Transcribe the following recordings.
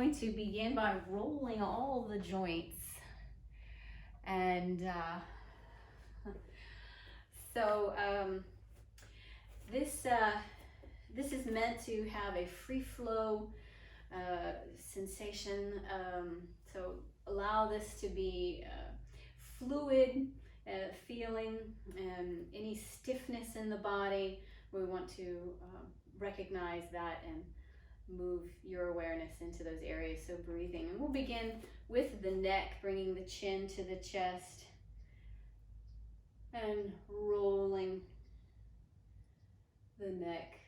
going to begin by rolling all the joints. And this is meant to have a free flow sensation. So allow this to be fluid feeling, and any stiffness in the body, we want to recognize that and move your awareness into those areas. So breathing, and we'll begin with the neck, bringing the chin to the chest and rolling the neck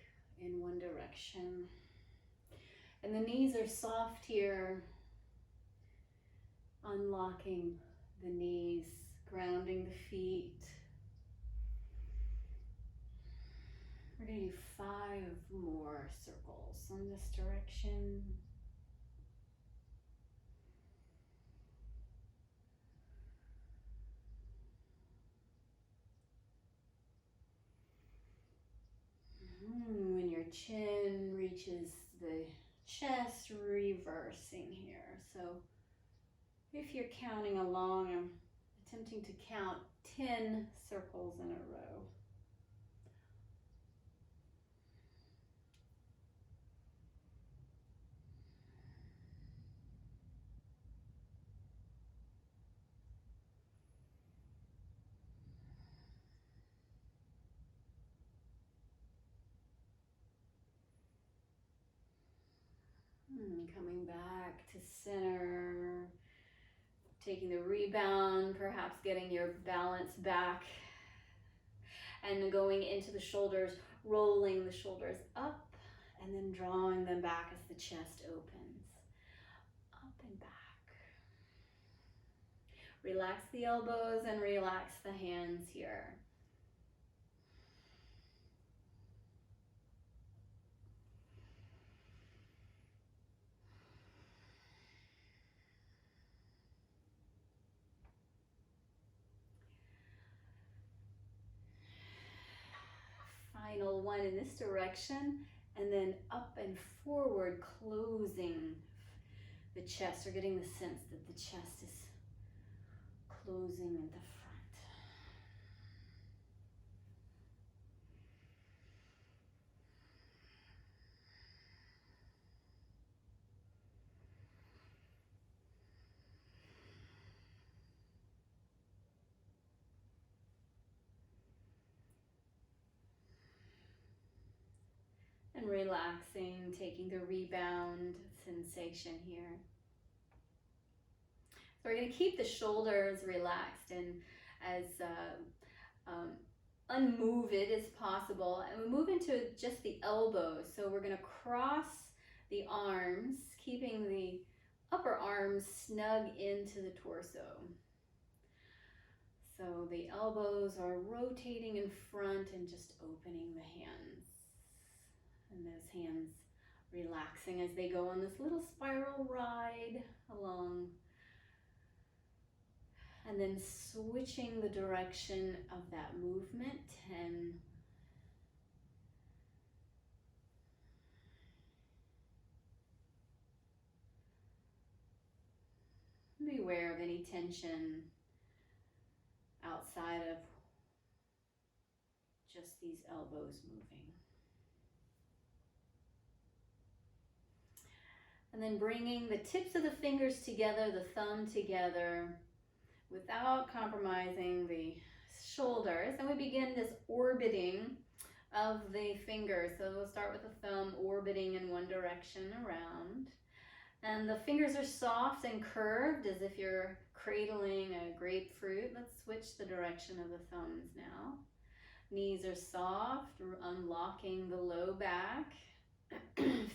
in one direction. And the knees are soft here, unlocking the knees, grounding the feet. We're going to do 5 more circles in this direction. When your chin reaches the chest, reversing here. So if you're counting along, I'm attempting to count 10 circles in a row. Coming back to center, taking the rebound, perhaps getting your balance back, and going into the shoulders, rolling the shoulders up, and then drawing them back as the chest opens. Up and back. Relax the elbows and relax the hands here. Final one in this direction, and then up and forward, closing the chest, or getting the sense that the chest is closing in the front. And relaxing, taking the rebound sensation here. So we're going to keep the shoulders relaxed and as unmoved as possible. And we move into just the elbows. So we're going to cross the arms, keeping the upper arms snug into the torso. So the elbows are rotating in front and just opening the hands. And those hands relaxing as they go on this little spiral ride along. And then switching the direction of that movement, and be aware of any tension outside of just these elbows moving. And then bringing the tips of the fingers together, the thumb together, without compromising the shoulders. And we begin this orbiting of the fingers. So we'll start with the thumb orbiting in one direction around. And the fingers are soft and curved as if you're cradling a grapefruit. Let's switch the direction of the thumbs now. Knees are soft, unlocking the low back.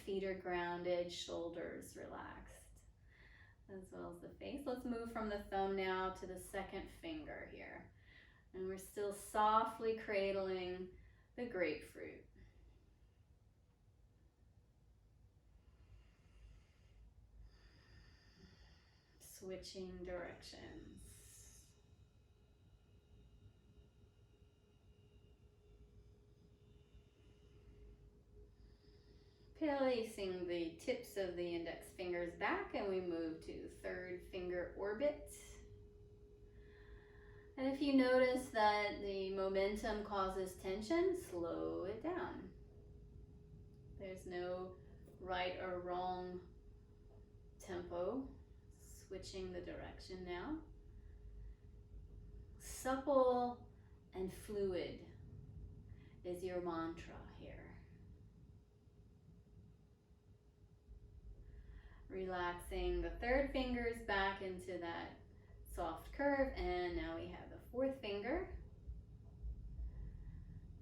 Feet are grounded, shoulders relaxed, as well as the face. Let's move from the thumb now to the second finger here. And we're still softly cradling the grapefruit. Switching directions. Placing the tips of the index fingers back, and we move to third finger orbit. And if you notice that the momentum causes tension, slow it down. There's no right or wrong tempo. Switching the direction now. Supple and fluid is your mantra here. Relaxing the third fingers back into that soft curve, and now we have the fourth finger.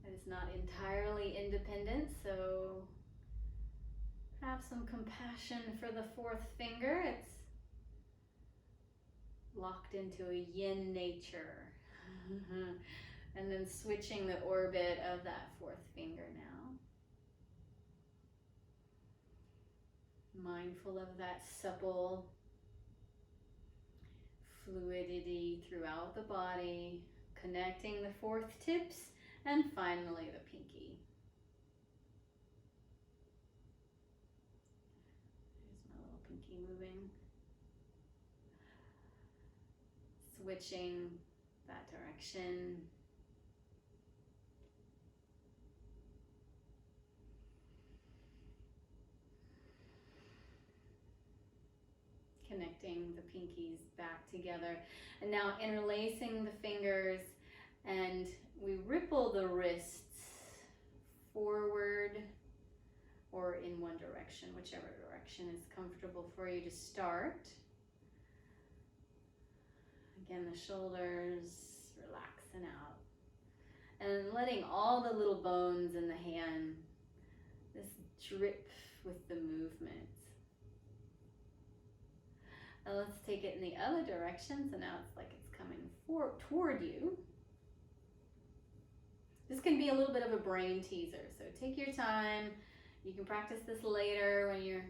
It is not entirely independent, so have some compassion for the fourth finger. It's locked into a yin nature. And then switching the orbit of that fourth finger now. Mindful of that supple fluidity throughout the body, connecting the fourth tips, and finally the pinky. There's my little pinky moving. Switching that direction. Connecting the pinkies back together, and now interlacing the fingers, and we ripple the wrists forward or in one direction, whichever direction is comfortable for you to start. Again, the shoulders relaxing out, and letting all the little bones in the hand just drip with the movement. Now let's take it in the other direction. So now it's like it's coming toward you. This can be a little bit of a brain teaser, so take your time. You can practice this later when you're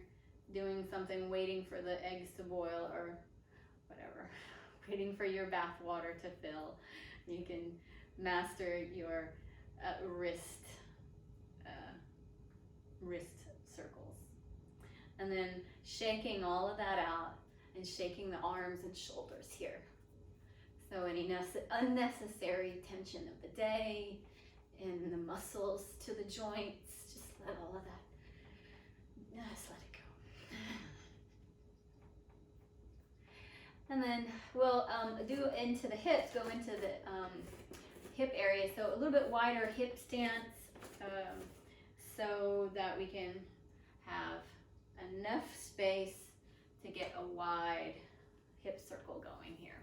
doing something, waiting for the eggs to boil or whatever, waiting for your bath water to fill. You can master your wrist circles. And then shaking all of that out and shaking the arms and shoulders here. So any unnecessary tension of the day in the muscles to the joints, just let all of that, just let it go. And then we'll do into the hips, go into the hip area. So a little bit wider hip stance so that we can have enough space to get a wide hip circle going here.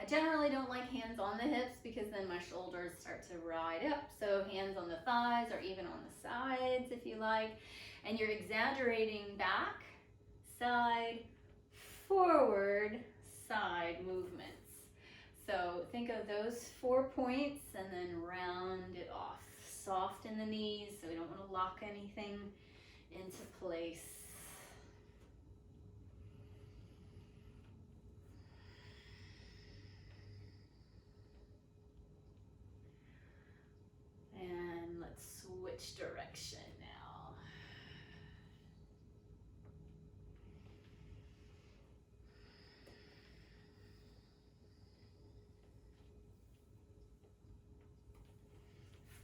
I generally don't like hands on the hips because then my shoulders start to ride up. So hands on the thighs or even on the sides if you like. And you're exaggerating back, side, forward, side movements. So think of those 4 points and then round it off. Soft in the knees, so we don't want to lock anything into place. And let's switch direction now.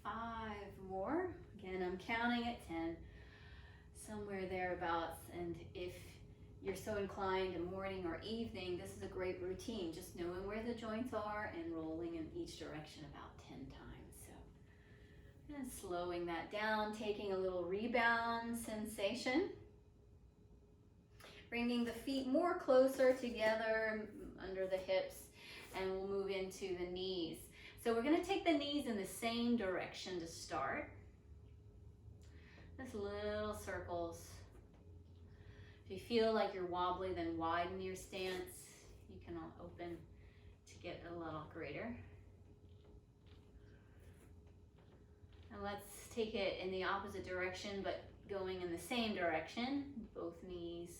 Five more. Again, I'm counting at 10, somewhere thereabouts. And if you're so inclined in morning or evening, this is a great routine. Just knowing where the joints are and rolling in each direction about 10 times. And slowing that down, taking a little rebound sensation. Bringing the feet more closer together under the hips, and we'll move into the knees. So we're going to take the knees in the same direction to start. Just little circles. If you feel like you're wobbly, then widen your stance. You can open to get a little greater. And let's take it in the opposite direction, but going in the same direction, both knees.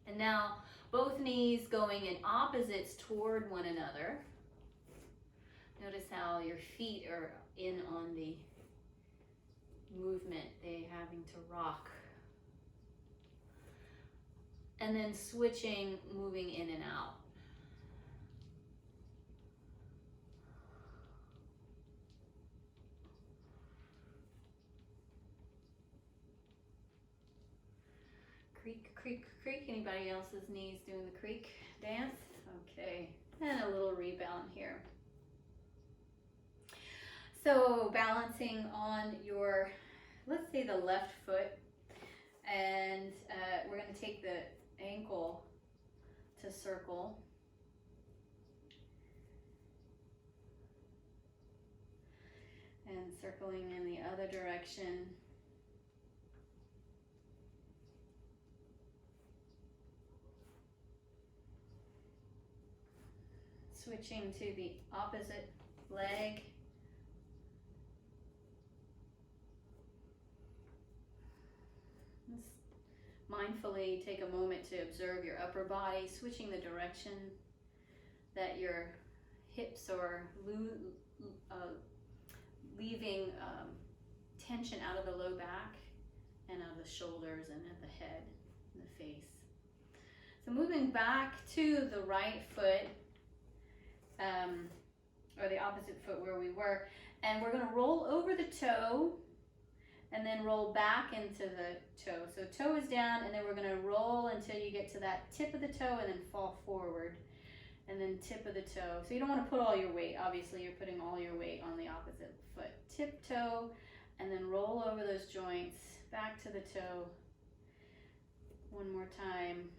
And now both knees going in opposites toward one another. Notice how your feet are in on the movement, they having to rock. And then switching, moving in and out. Creak, creak, creak. Anybody else's knees doing the creak dance? Okay, and a little rebound here. So balancing on your, let's say the left foot, and we're going to take the ankle to circle. And circling in the other direction. Switching to the opposite leg. Just mindfully take a moment to observe your upper body, switching the direction that your hips are leaving tension out of the low back and out of the shoulders and at the head and the face. So moving back to the right foot, or the opposite foot where we were, and we're going to roll over the toe and then roll back into the toe. So toe is down, and then we're going to roll until you get to that tip of the toe and then fall forward, and then tip of the toe. So you don't want to put all your weight, obviously you're putting all your weight on the opposite foot. Tip toe, and then roll over those joints, back to the toe. One more time.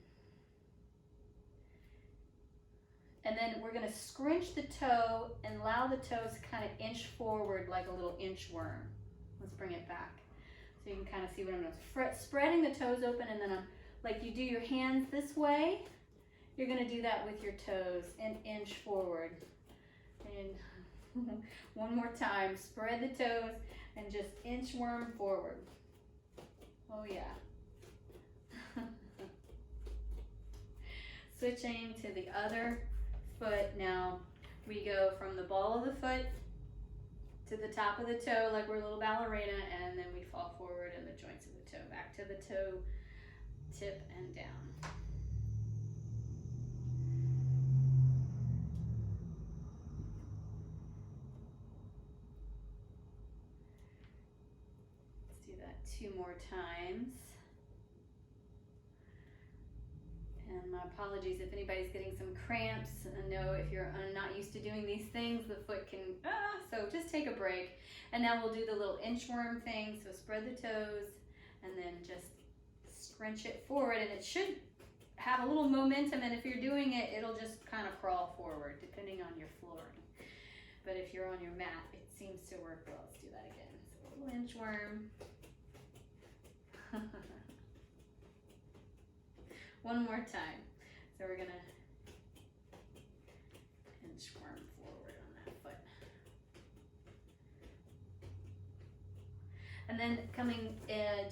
And then we're going to scrunch the toe and allow the toes to kind of inch forward like a little inchworm. Let's bring it back so you can kind of see what I'm doing. Spreading the toes open, and then I'm like you do your hands this way. You're going to do that with your toes and inch forward. And one more time, spread the toes and just inchworm forward. Oh yeah. Switching to the other foot. Now we go from the ball of the foot to the top of the toe like we're a little ballerina, and then we fall forward in the joints of the toe, back to the toe tip and down. Let's do that 2 more times. And my apologies if anybody's getting some cramps. I know if you're not used to doing these things, the foot can, so just take a break. And now we'll do the little inchworm thing. So spread the toes and then just scrunch it forward. And it should have a little momentum. And if you're doing it, it'll just kind of crawl forward depending on your flooring. But if you're on your mat, it seems to work well. Let's do that again. So a little inchworm. One more time. So we're gonna inchworm forward on that foot. And then coming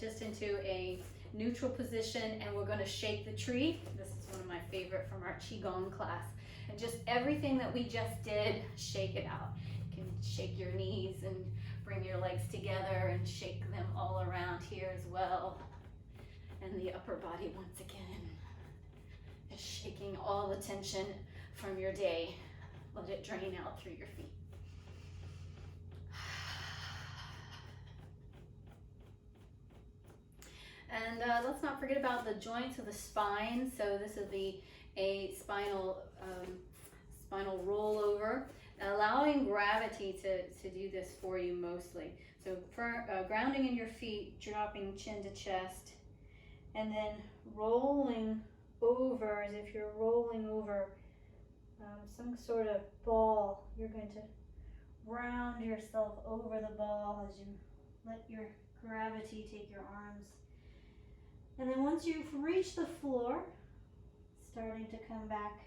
just into a neutral position, and we're gonna shake the tree. This is one of my favorite from our Qigong class. And just everything that we just did, shake it out. You can shake your knees and bring your legs together and shake them all around here as well. And the upper body once again. Shaking all the tension from your day. Let it drain out through your feet. And let's not forget about the joints of the spine. So this is a spinal rollover, allowing gravity to do this for you mostly. So for grounding in your feet, dropping chin to chest, and then rolling over as if you're rolling over some sort of ball. You're going to round yourself over the ball as you let your gravity take your arms. And then once you've reached the floor, starting to come back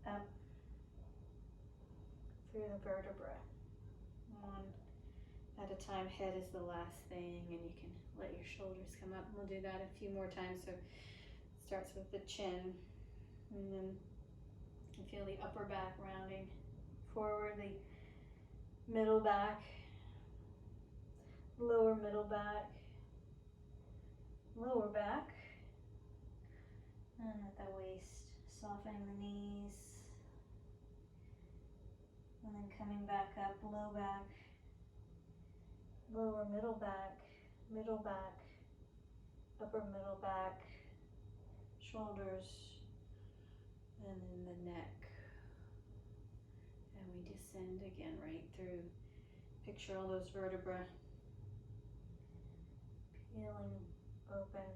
up through the vertebra. One at a time. Head is the last thing, and you can let your shoulders come up. We'll do that a few more times. So Starts with the chin, and then you feel the upper back rounding forward, the middle back, lower middle back, lower back, and at the waist, softening the knees, and then coming back up, low back, lower middle back, upper middle back, shoulders, and then the neck. And we descend again right through. Picture all those vertebrae peeling open.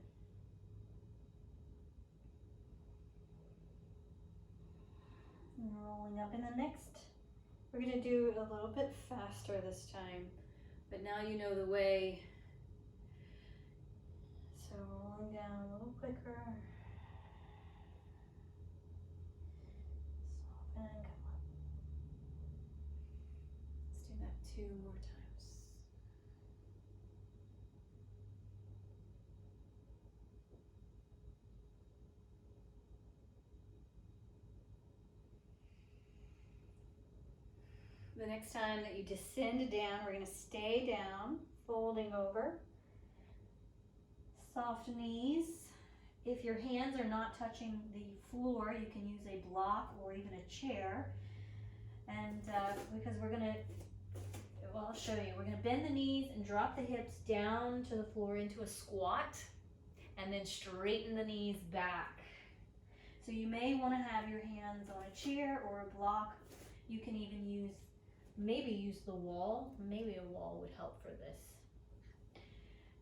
And rolling up. And the next, we're going to do a little bit faster this time. But now you know the way. So rolling down a little quicker. Soften and come up. Let's do that 2 more times. The next time that you descend down, we're going to stay down, folding over. Soft knees. If your hands are not touching the floor, you can use a block or even a chair. And because we're going to, well, I'll show you. We're going to bend the knees and drop the hips down to the floor into a squat, and then straighten the knees back. So you may want to have your hands on a chair or a block. You can even maybe use the wall. Maybe a wall would help for this.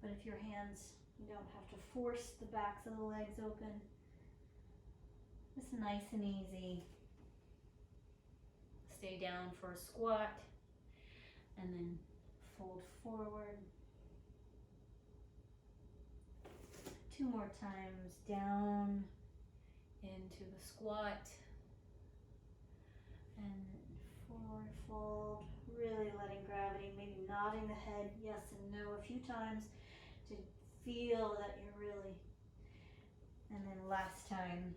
But if your hands, you don't have to force the backs of the legs open. Just nice and easy. Stay down for a squat and then fold forward. 2 more times, down into the squat and forward fold, really letting gravity, maybe nodding the head yes and no a few times to feel that you're really, and then last time.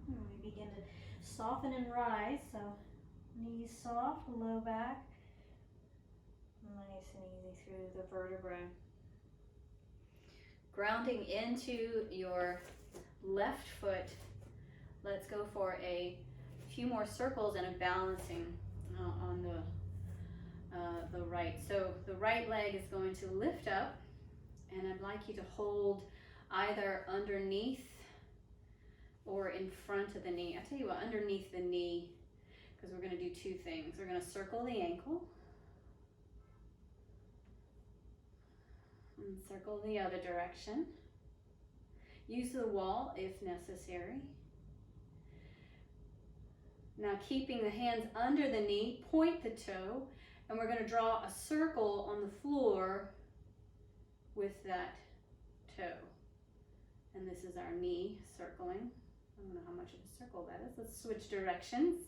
And we begin to soften and rise, so knees soft, low back, nice and easy through the vertebrae. Grounding into your left foot, let's go for a few more circles and a balancing on the right. So the right leg is going to lift up, and I'd like you to hold either underneath or in front of the knee. I tell you what, underneath the knee, because we're going to do 2 things. We're going to circle the ankle and circle the other direction. Use the wall if necessary. Now keeping the hands under the knee, point the toe, and we're going to draw a circle on the floor with that toe. And this is our knee circling. I don't know how much of a circle that is. Let's switch directions.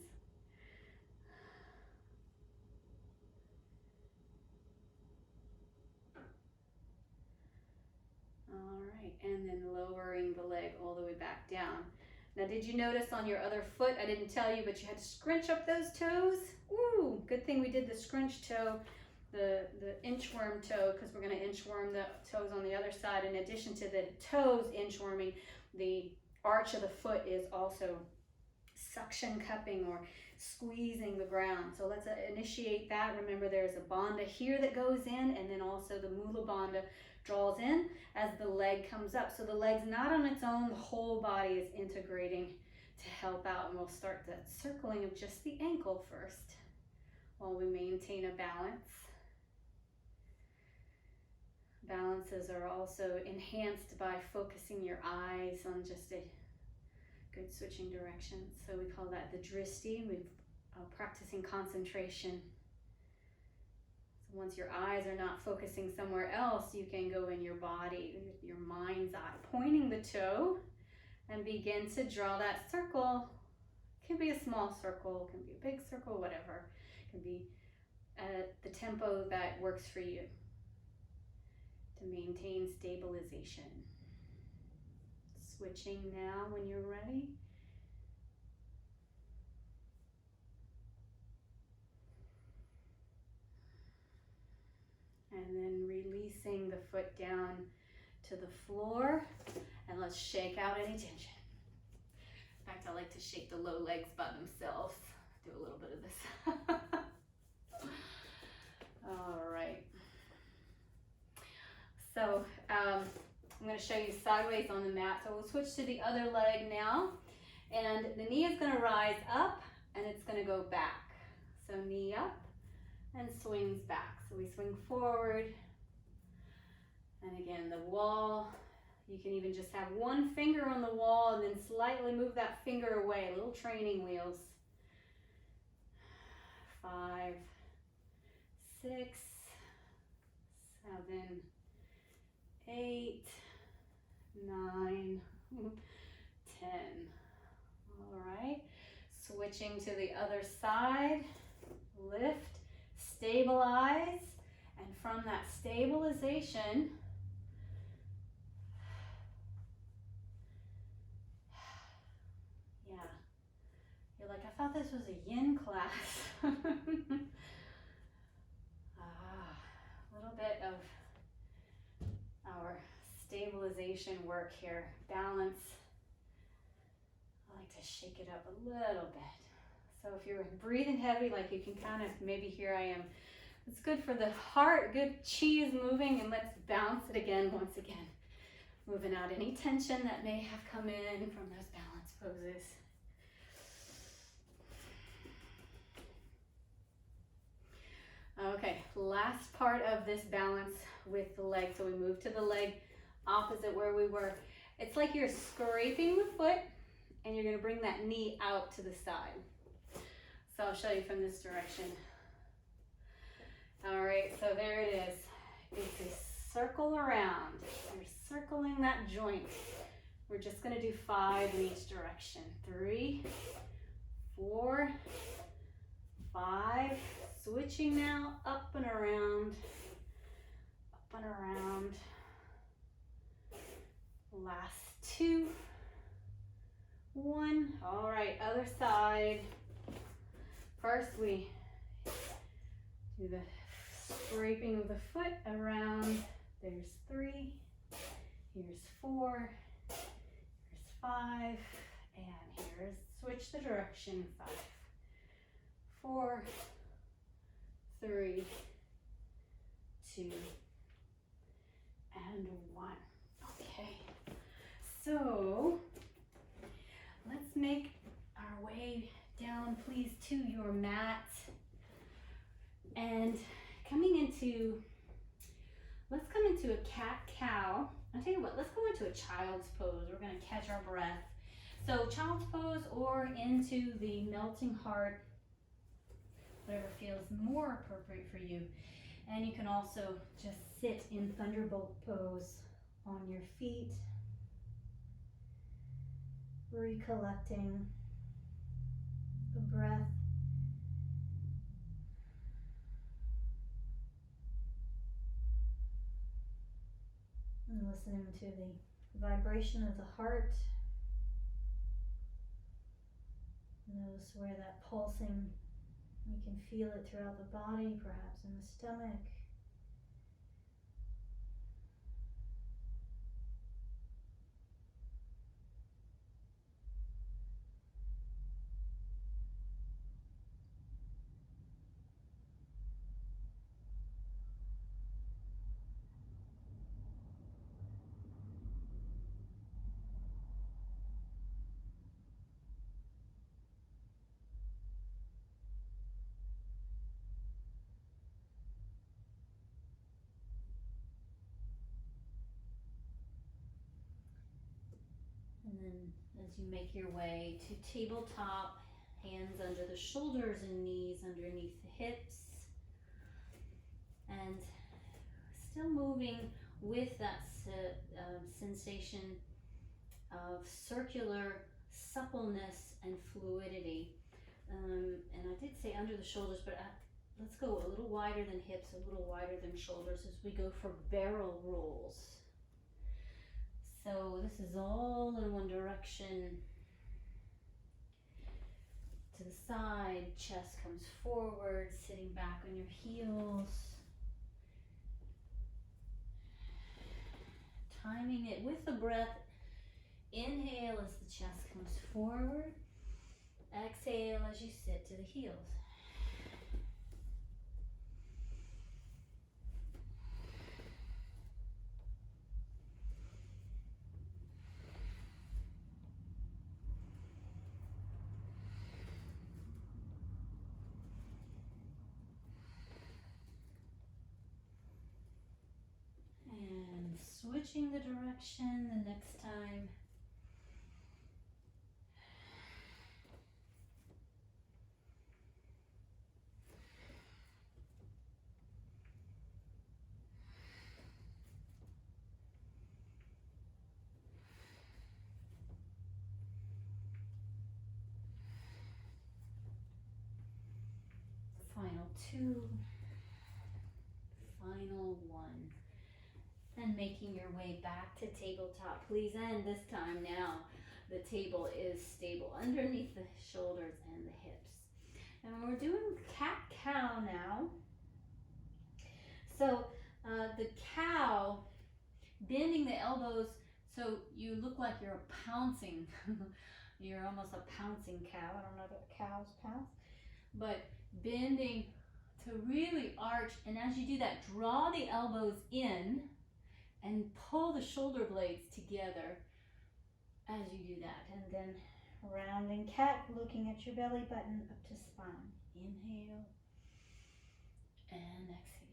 All right, and then lowering the leg all the way back down. Now, did you notice on your other foot, I didn't tell you, but you had to scrunch up those toes? Ooh, good thing we did the scrunch toe, the inchworm toe, because we're going to inchworm the toes on the other side. In addition to the toes inchworming, the arch of the foot is also suction cupping or squeezing the ground. So let's initiate that. Remember, there's a bandha here that goes in, and then also the mula bandha draws in as the leg comes up. So the leg's not on its own, the whole body is integrating to help out. And we'll start the circling of just the ankle first while we maintain a balance. Balances are also enhanced by focusing your eyes on just a good switching directions. So we call that the dristi. We're practicing concentration. So once your eyes are not focusing somewhere else, you can go in your body, your mind's eye, pointing the toe, and begin to draw that circle. It can be a small circle, it can be a big circle, whatever. It can be at the tempo that works for you to maintain stabilization. Switching now when you're ready. And then releasing the foot down to the floor. And let's shake out any tension. In fact, I like to shake the low legs by themselves. Do a little bit of this. All right. So I'm going to show you sideways on the mat. So we'll switch to the other leg now. And the knee is going to rise up and it's going to go back. So knee up and swings back. So we swing forward. And again, the wall, you can even just have one finger on the wall and then slightly move that finger away. Little training wheels. 5, 6, 7, 8, 9, 10. All right, switching to the other side. Lift, stabilize, and from that stabilization, yeah, you're like, I thought this was a yin class. A little bit of our stabilization work here. Balance. I like to shake it up a little bit. So if you're breathing heavy, like you can kind of, maybe here I am. It's good for the heart, good chi is moving, and let's bounce it again once again. Moving out any tension that may have come in from those balance poses. Okay, last part of this balance with the leg. So we move to the leg opposite where we were. It's like you're scraping the foot and you're gonna bring that knee out to the side. So I'll show you from this direction. All right, so there it is. It's a circle around. You're circling that joint. We're just gonna do 5 in each direction. 3, 4, 5. Switching now, up and around, up and around. Last 2, 1. All right, other side. First we do the scraping of the foot around. There's 3, here's 4, here's 5, and here's, switch the direction, 5, 4, 3, 2, and 1. Okay, so let's make our way down, please, to your mat. And let's come into a cat-cow. I'll tell you what, let's go into a child's pose. We're gonna catch our breath. So child's pose or into the melting heart, whatever feels more appropriate for you. And you can also just sit in thunderbolt pose on your feet, recollecting the breath. And listening to the vibration of the heart. Notice where that pulsing, you can feel it throughout the body, perhaps in the stomach. And then as you make your way to tabletop, hands under the shoulders and knees underneath the hips. And still moving with that sensation of circular suppleness and fluidity. And I did say under the shoulders, but let's go a little wider than hips, a little wider than shoulders as we go for barrel rolls. So this is all in one direction. To the side, chest comes forward, sitting back on your heels. Timing it with the breath. Inhale as the chest comes forward. Exhale as you sit to the heels. And switching the direction the next time. Final two, final one. And making your way back to tabletop. Please end this time now. The table is stable underneath the shoulders and the hips. And we're doing cat-cow now. So the cow, bending the elbows so you look like you're pouncing. You're almost a pouncing cow. I don't know that cows pounce. But bending to really arch, and as you do that, draw the elbows in and pull the shoulder blades together as you do that. And then rounding cat, looking at your belly button up to spine. Inhale and exhale.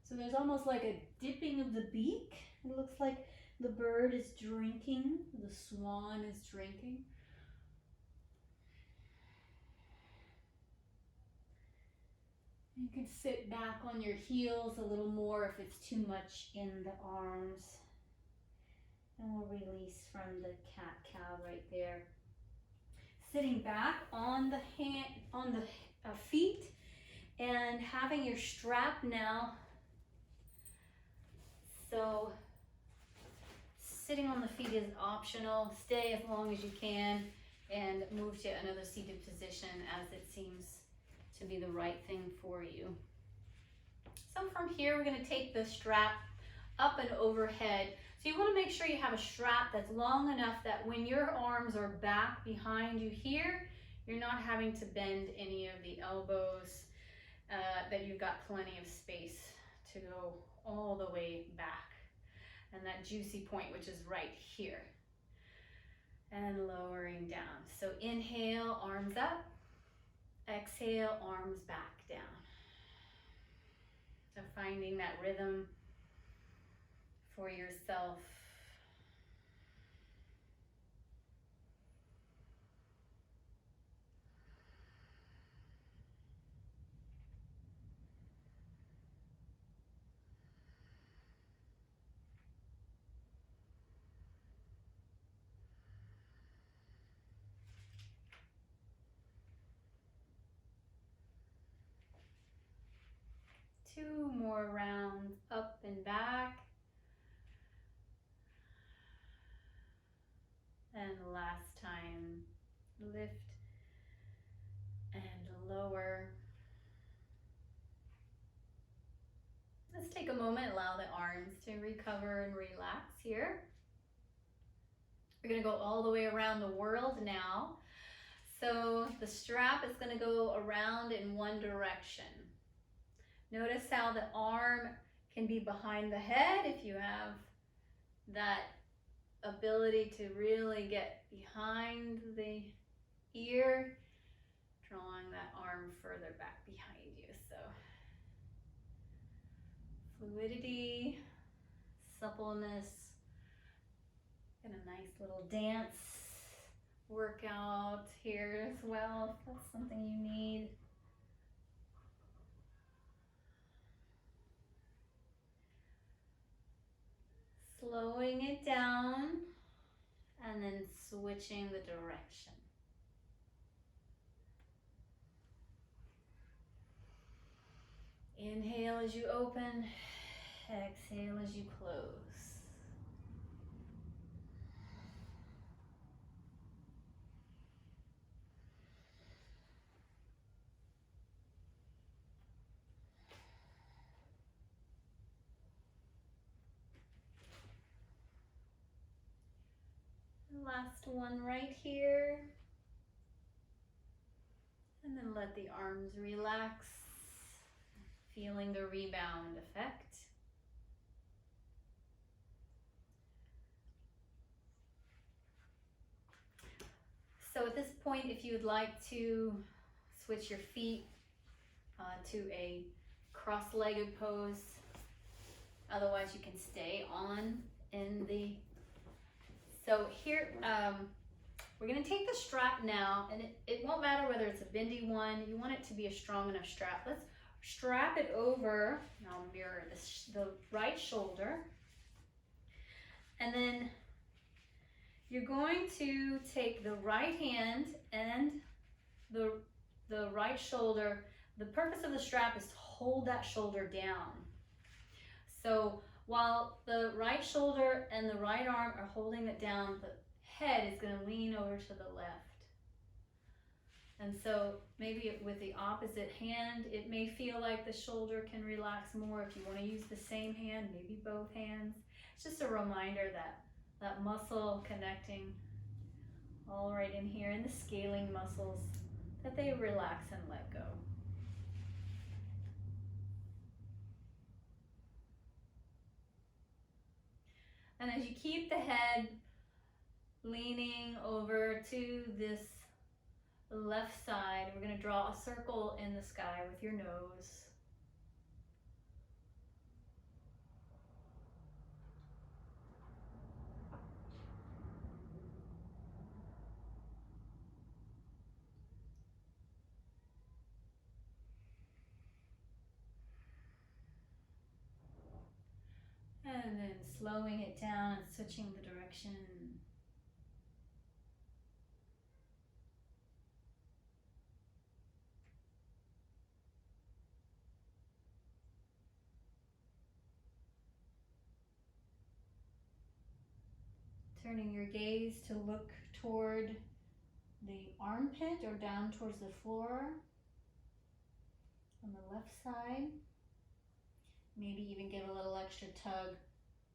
So there's almost like a dipping of the beak. It looks like the bird is drinking, the swan is drinking. You can sit back on your heels a little more if it's too much in the arms. And we'll release from the cat-cow right there. Sitting back on the feet and having your strap now. So sitting on the feet is optional. Stay as long as you can and move to another seated position as it seems to be the right thing for you. So from here, we're going to take the strap up and overhead. So you want to make sure you have a strap that's long enough that when your arms are back behind you here, you're not having to bend any of the elbows, that you've got plenty of space to go all the way back. And that juicy point, which is right here. And lowering down. So inhale, arms up. Exhale, arms back down. So finding that rhythm for yourself. Two more rounds up and back. And last time, lift and lower. Let's take a moment, allow the arms to recover and relax here. We're going to go all the way around the world now. So the strap is going to go around in one direction. Notice how the arm can be behind the head if you have that ability to really get behind the ear, drawing that arm further back behind you. So fluidity, suppleness, and a nice little dance workout here as well, if that's something you need. slowing it down and then switching the direction. Inhale as you open, exhale as you close. Last one right here. And then let the arms relax, feeling the rebound effect. So at this point, if you would like to switch your feet to a cross-legged pose, otherwise you can stay on in the, so here, we're gonna take the strap now, and it won't matter whether it's a bendy one, you want it to be a strong enough strap. Let's strap it over, and I'll mirror this, the right shoulder, and then you're going to take the right hand and the right shoulder. The purpose of the strap is to hold that shoulder down. So while the right shoulder and the right arm are holding it down, the head is going to lean over to the left. And so maybe with the opposite hand, it may feel like the shoulder can relax more. If you want to use the same hand, maybe both hands. It's just a reminder that that muscle connecting all right in here, and the scaling muscles, that they relax and let go. And as you keep the head leaning over to this left side, we're going to draw a circle in the sky with your nose. And then slowing it down and switching the direction. Turning your gaze to look toward the armpit or down towards the floor on the left side. Maybe even give a little extra tug.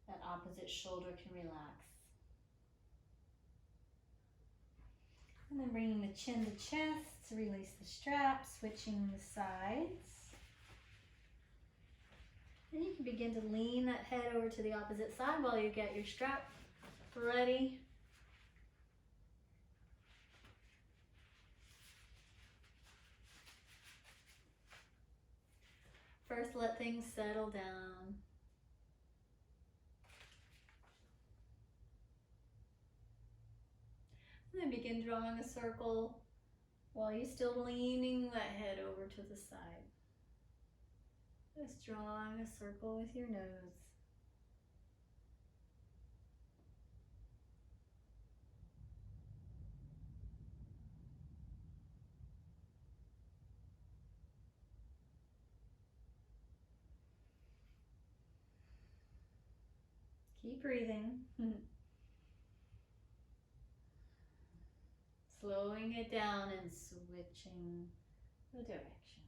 That opposite shoulder can relax. And then bringing the chin to chest to release the strap, switching the sides. And you can begin to lean that head over to the opposite side while you get your strap ready. First, let things settle down. And then begin drawing a circle while you're still leaning that head over to the side. Just drawing a circle with your nose. Keep breathing. Slowing it down and switching the direction.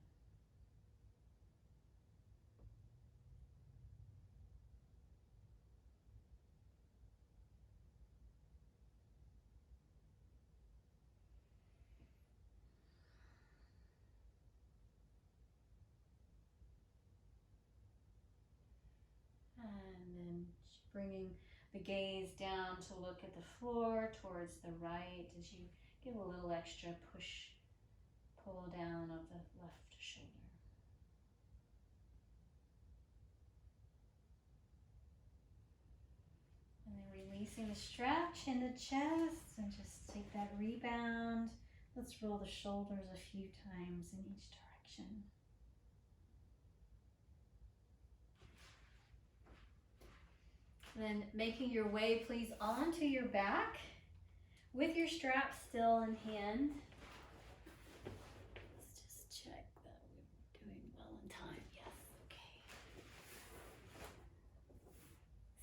And then bringing the gaze down to look at the floor towards the right as you give a little extra push, pull down of the left shoulder. And then releasing the strap, chin to chest, and just take that rebound. Let's roll the shoulders a few times in each direction. Then making your way, please, onto your back with your strap still in hand. Let's just check that we're doing well in time. Yes, okay.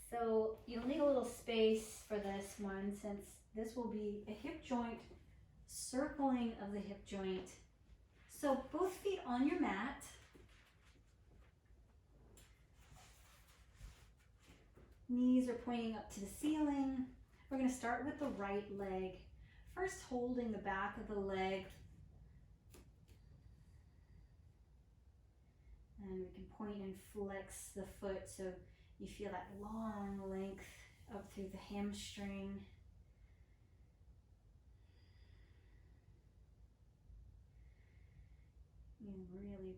So you'll need a little space for this one, since this will be a hip joint circling of the hip joint. So both feet on your mat. Knees are pointing up to the ceiling. We're going to start with the right leg. First, holding the back of the leg. And we can point and flex the foot so you feel that long length up through the hamstring. And really,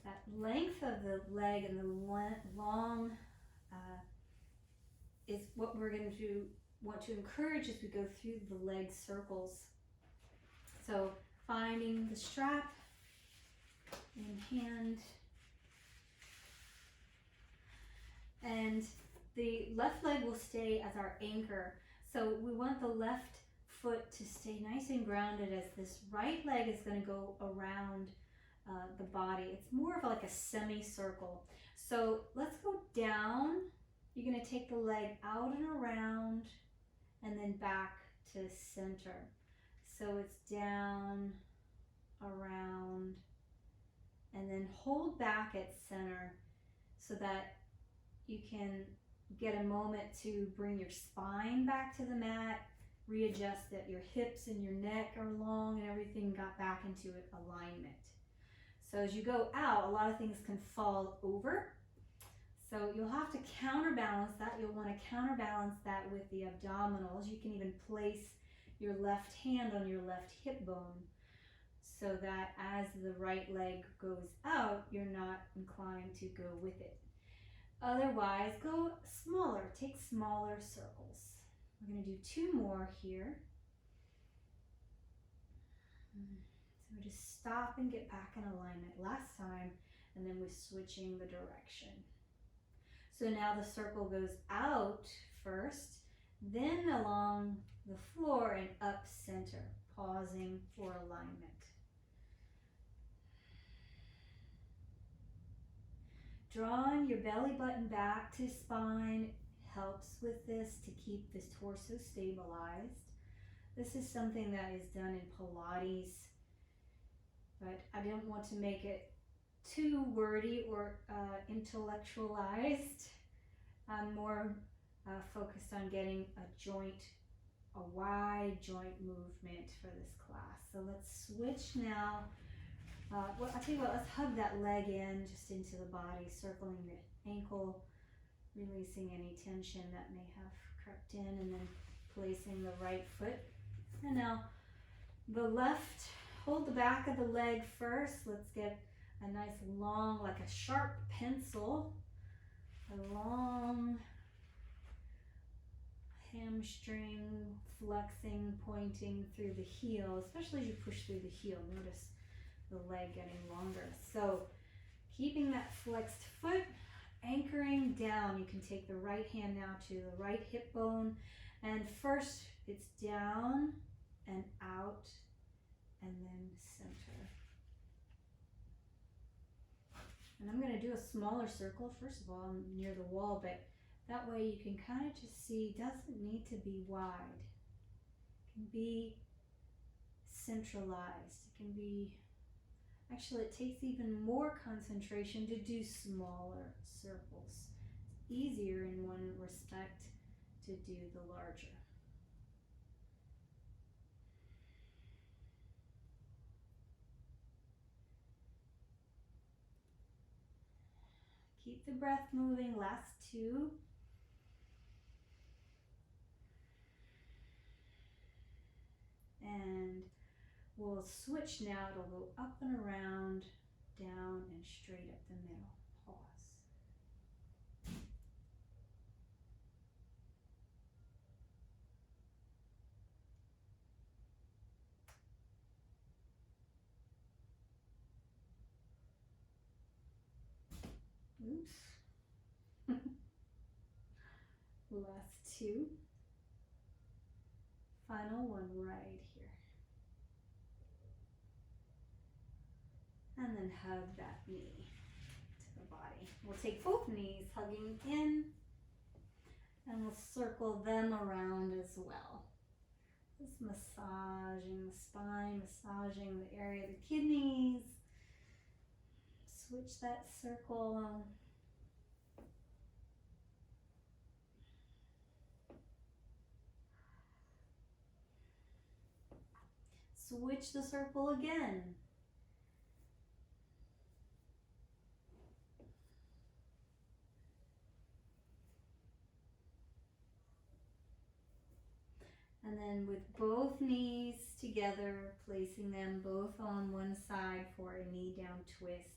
that length of the leg and the long is what we're going to want to encourage as we go through the leg circles. So finding the strap in hand, and the left leg will stay as our anchor. So we want the left foot to stay nice and grounded as this right leg is going to go around the body. It's more of like a semicircle. So let's go down. You're going to take the leg out and around and then back to center. So it's down, around, and then hold back at center so that you can get a moment to bring your spine back to the mat, readjust that your hips and your neck are long and everything got back into alignment. So as you go out, a lot of things can fall over. So you'll have to counterbalance that. You'll want to counterbalance that with the abdominals. You can even place your left hand on your left hip bone so that as the right leg goes out, you're not inclined to go with it. Otherwise, go smaller. Take smaller circles. We're going to do 2 more here. So we just stop and get back in alignment last time, and then we're switching the direction. So now the circle goes out first, then along the floor and up center, pausing for alignment. Drawing your belly button back to spine helps with this to keep this torso stabilized. This is something that is done in Pilates, but I didn't want to make it too wordy or intellectualized. I'm more focused on getting a wide joint movement for this class. So let's switch now. Well, I'll tell you what, let's hug that leg in just into the body, circling the ankle, releasing any tension that may have crept in, and then placing the right foot. And now the left, hold the back of the leg first. Let's get a nice long, like a sharp pencil, a long hamstring flexing, pointing through the heel, especially as you push through the heel. Notice the leg getting longer. So keeping that flexed foot, anchoring down. You can take the right hand now to the right hip bone, and first it's down and out and then center. And I'm going to do a smaller circle first of all near the wall, but that way you can kind of just see, doesn't need to be wide. It can be centralized. It can be, actually it takes even more concentration to do smaller circles. It's easier in one respect to do the larger. Keep the breath moving, last 2. And we'll switch now. It'll go up and around, down and straight up the middle. Pause. Oops. Last two. Final one right here. And then hug that knee to the body. We'll take both knees, hugging in, and we'll circle them around as well. Just massaging the spine, massaging the area of the kidneys. Switch that circle. Switch the circle again. And then with both knees together, placing them both on one side for a knee down twist.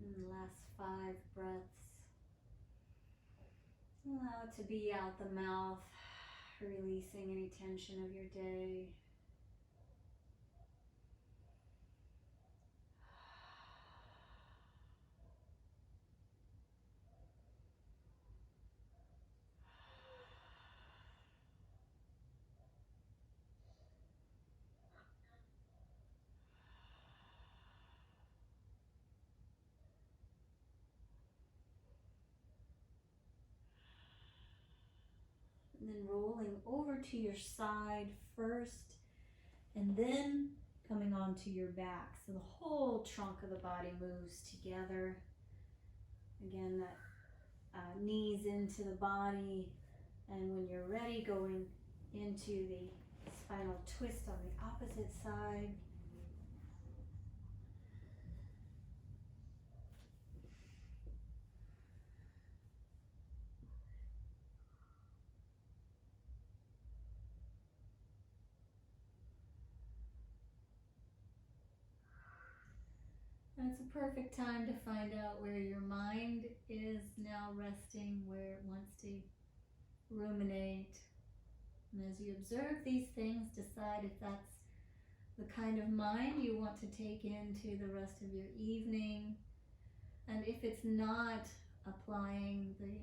And last 5 breaths. Allow it to be out the mouth, releasing any tension of your day. And then rolling over to your side first, and then coming onto your back. So the whole trunk of the body moves together. Again, that knees into the body. And when you're ready, going into the spinal twist on the opposite side. And it's a perfect time to find out where your mind is now resting, where it wants to ruminate. And as you observe these things, decide if that's the kind of mind you want to take into the rest of your evening. And if it's not, applying the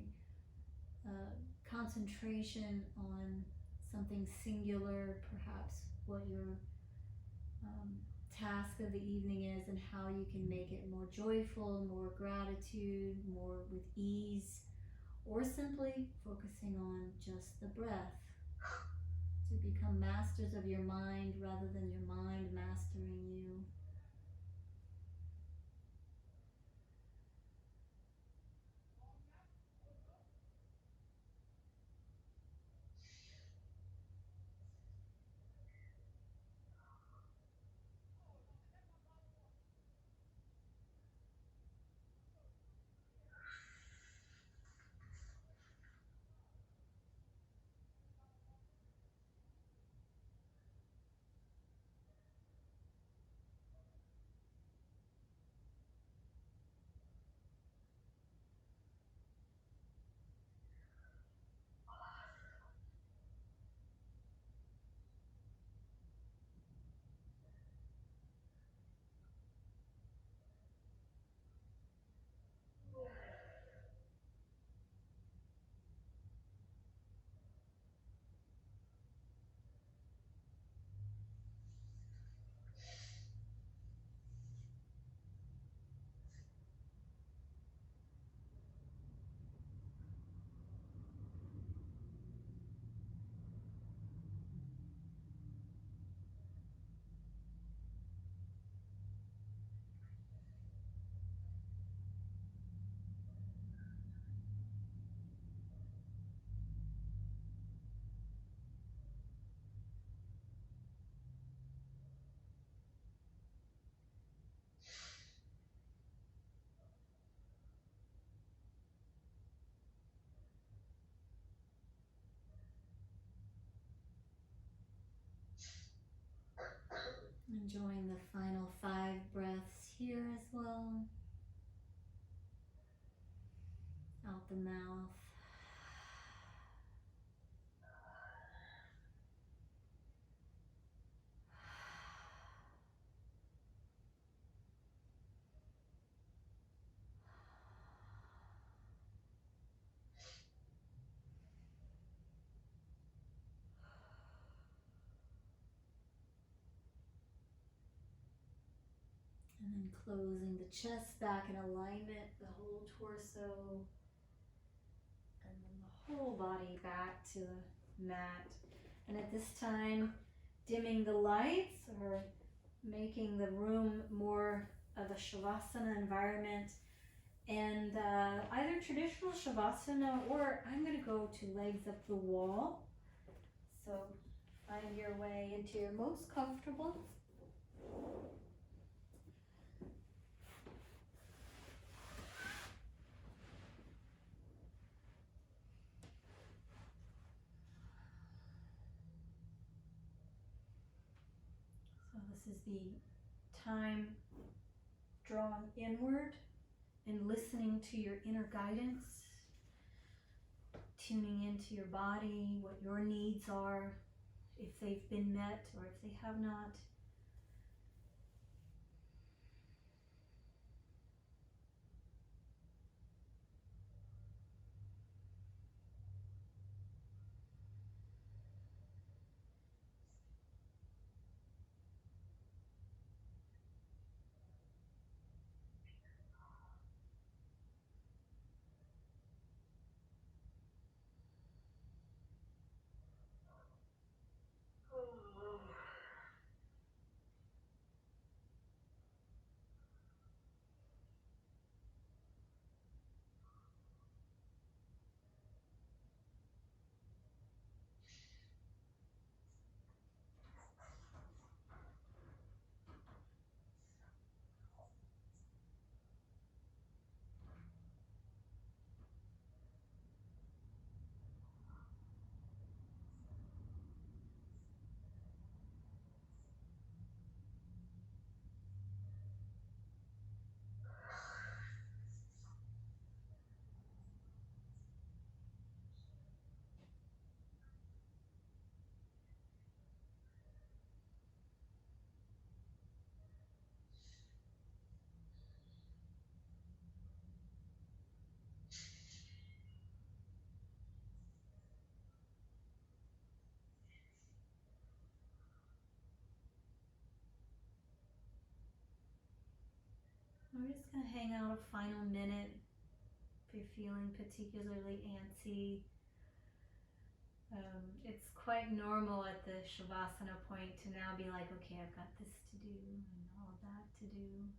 concentration on something singular, perhaps what your task of the evening is and how how you can make it more joyful, more gratitude, more with ease, or simply focusing on just the breath to become masters of your mind rather than your mind mastering you. Enjoying the final 5 breaths here as well. Out the mouth. And then closing the chest back in alignment, the whole torso, and then the whole body back to the mat. And at this time, dimming the lights or making the room more of a Shavasana environment. And either traditional Shavasana or I'm going to go to legs up the wall. So find your way into your most comfortable. So this is the time drawn inward and listening to your inner guidance, tuning into your body, what your needs are, if they've been met or if they have not. just going to hang out a final minute if you're feeling particularly antsy. It's quite normal at the Shavasana point to now be like, okay, I've got this to do and all that to do.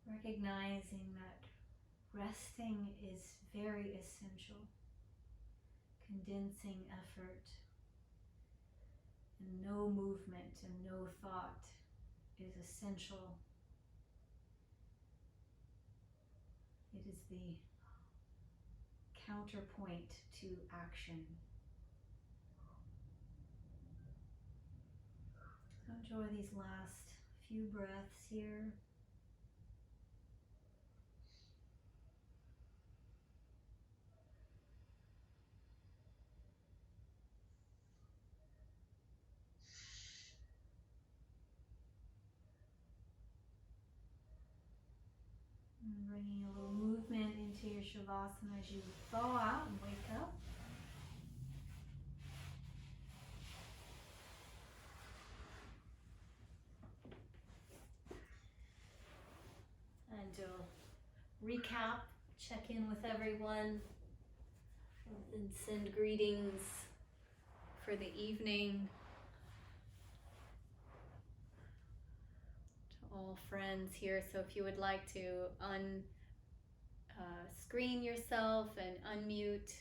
Recognizing that resting is very essential. Condensing effort and no movement and no thought is essential. It is the counterpoint to action. So enjoy these last few breaths here. And bringing a little movement into your Shavasana as you thaw out and wake up. And you'll recap, check in with everyone, and send greetings for the evening to all friends here. So if you would like to screen yourself and unmute